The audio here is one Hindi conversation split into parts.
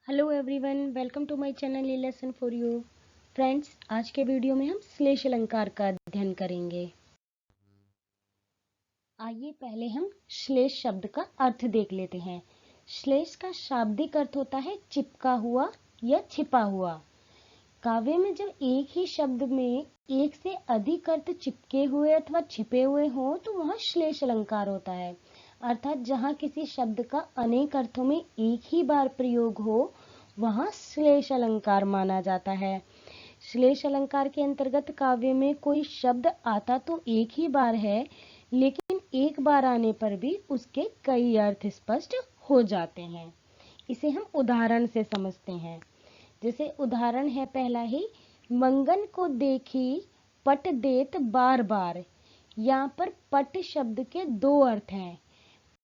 Hello everyone, welcome to my channel a lesson for you. Friends, आज के वीडियो में हम श्लेष अलंकार का अध्ययन करेंगे। आइए पहले हम श्लेष शब्द का अर्थ देख लेते हैं। श्लेष का शाब्दिक अर्थ होता है चिपका हुआ या छिपा हुआ। काव्य में जब एक ही शब्द में एक से अधिक अर्थ चिपके हुए अथवा छिपे हुए हो तो वह श्लेष अलंकार होता है। अर्थात जहाँ किसी शब्द का अनेक अर्थों में एक ही बार प्रयोग हो वहाँ श्लेष अलंकार माना जाता है। श्लेष अलंकार के अंतर्गत काव्य में कोई शब्द आता तो एक ही बार है, लेकिन एक बार आने पर भी उसके कई अर्थ स्पष्ट हो जाते हैं। इसे हम उदाहरण से समझते हैं। जैसे उदाहरण है पहला ही, मंगन को देखी पट देत बार बार। यहाँ पर पट शब्द के दो अर्थ हैं,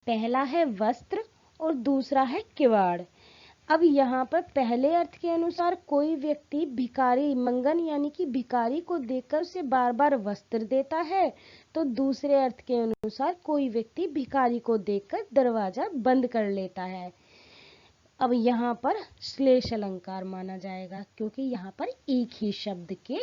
पहला है वस्त्र और दूसरा है किवाड़। अब यहाँ पर पहले अर्थ के अनुसार कोई व्यक्ति भिखारी मंगन यानी कि भिखारी को देखकर उसे बार बार वस्त्र देता है, तो दूसरे अर्थ के अनुसार कोई व्यक्ति भिखारी को देखकर दरवाजा बंद कर लेता है। अब यहाँ पर श्लेष अलंकार माना जाएगा, क्योंकि यहाँ पर एक ही शब्द के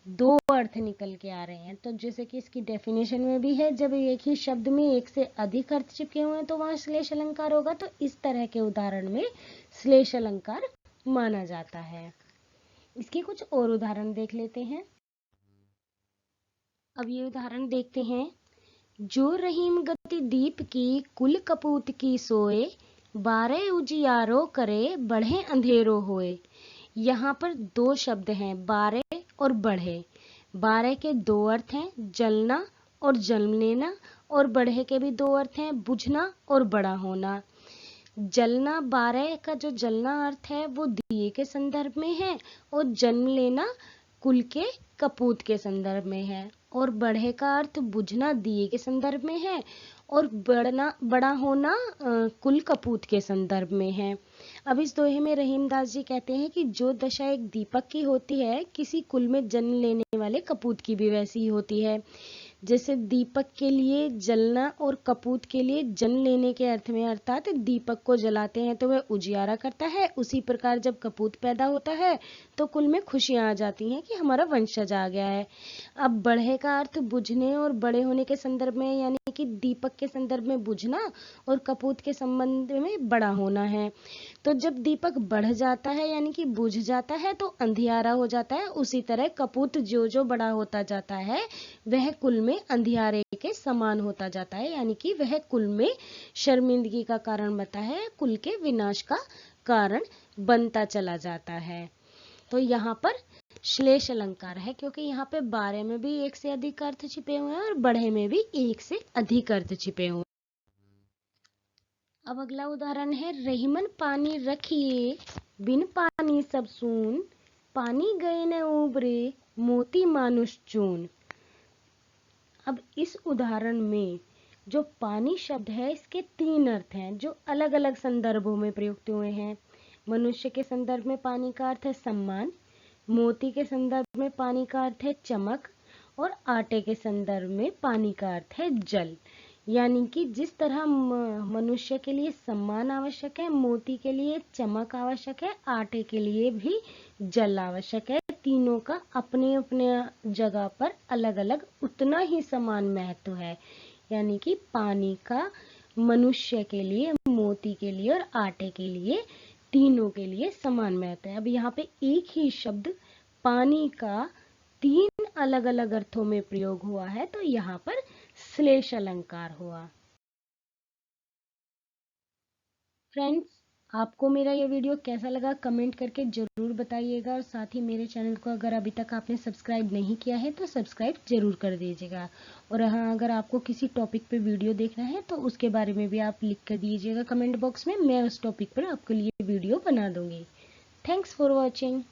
दो अर्थ निकल के आ रहे हैं। तो जैसे कि इसकी डेफिनेशन में भी है, जब एक ही शब्द में एक से अधिक अर्थ चिपके हुए हैं तो वहां श्लेष अलंकार होगा। तो इस तरह के उदाहरण में श्लेष अलंकार माना जाता है। इसके कुछ और उदाहरण देख लेते हैं। अब ये उदाहरण देखते हैं। जो रहीम गति दीप की कुल कपूत की सोए, 12 उजियारो करे बढ़े अंधेरो होए। यहाँ पर दो शब्द हैं, 12 और बढ़े। 12 के दो अर्थ हैं, जलना और जन्म लेना, और बढ़े के भी दो अर्थ हैं, बुझना और बड़ा होना। जलना 12 का जो जलना अर्थ है वो दिए के संदर्भ में है, और जन्म लेना कुल के कपूत के संदर्भ में है, और बढ़े का अर्थ बुझना दिए के संदर्भ में है, और बड़ा होना कुल कपूत के संदर्भ में है। अब इस दोहे में रहीमदास जी कहते हैं कि जो दशा एक दीपक की होती है, किसी कुल में जन्म लेने वाले कपूत की भी वैसी ही होती है। जैसे दीपक के लिए जलना और कपूत के लिए जन्म लेने के अर्थ में, अर्थात दीपक को जलाते हैं तो वह उजियारा करता है, उसी प्रकार जब कपूत पैदा होता है तो कुल में खुशियां आ जाती हैं कि हमारा वंशज आ गया है। अब बढ़े का अर्थ बुझने और बड़े होने के संदर्भ में, यानी कि दीपक के संदर्भ में बुझना और कपूत के संबंध में बड़ा होना है। तो जब दीपक बढ़ जाता है यानी कि बुझ जाता है तो अंधियारा हो जाता है। उसी तरह कपूत जो जो बड़ा होता जाता है वह कुल में अंधियारे के समान होता जाता है, यानी कि वह कुल में शर्मिंदगी का कारण बनता है, कुल के विनाश का कारण बनता चला जाता है। तो यहाँ पर श्लेष अलंकार है, क्योंकि यहाँ पे 12 में भी एक से अधिक अर्थ छिपे हुए हैं और बढ़े में भी एक से अधिक अर्थ छिपे हुए हैं। अब अगला उदाहरण है, रहीमन पानी रखिए बिन पानी सब सून, पानी गए न उबरे मोती मानुष चून। अब इस उदाहरण में जो पानी शब्द है इसके तीन अर्थ हैं जो अलग अलग संदर्भों में प्रयुक्त हुए हैं। मनुष्य के संदर्भ में पानी का अर्थ है सम्मान, मोती के संदर्भ में पानी का अर्थ है चमक, और आटे के संदर्भ में पानी का अर्थ है जल। यानी कि जिस तरह मनुष्य के लिए सम्मान आवश्यक है, मोती के लिए चमक आवश्यक है, आटे के लिए भी जल आवश्यक है। तीनों का अपने अपने जगह पर अलग अलग उतना ही समान महत्व है। यानी कि पानी का मनुष्य के लिए, मोती के लिए और आटे के लिए, तीनों के लिए समान महत्व है। अब यहाँ पे एक ही शब्द पानी का तीन अलग अलग अर्थों में प्रयोग हुआ है, तो यहाँ पर श्लेष अलंकार हुआ। फ्रेंड्स, आपको मेरा ये वीडियो कैसा लगा कमेंट करके जरूर बताइएगा, और साथ ही मेरे चैनल को अगर अभी तक आपने सब्सक्राइब नहीं किया है तो सब्सक्राइब जरूर कर दीजिएगा। और हाँ, अगर आपको किसी टॉपिक पे वीडियो देखना है तो उसके बारे में भी आप लिख कर दीजिएगा कमेंट बॉक्स में, मैं उस टॉपिक पर आपके लिए वीडियो बना दूंगी। Thanks for watching.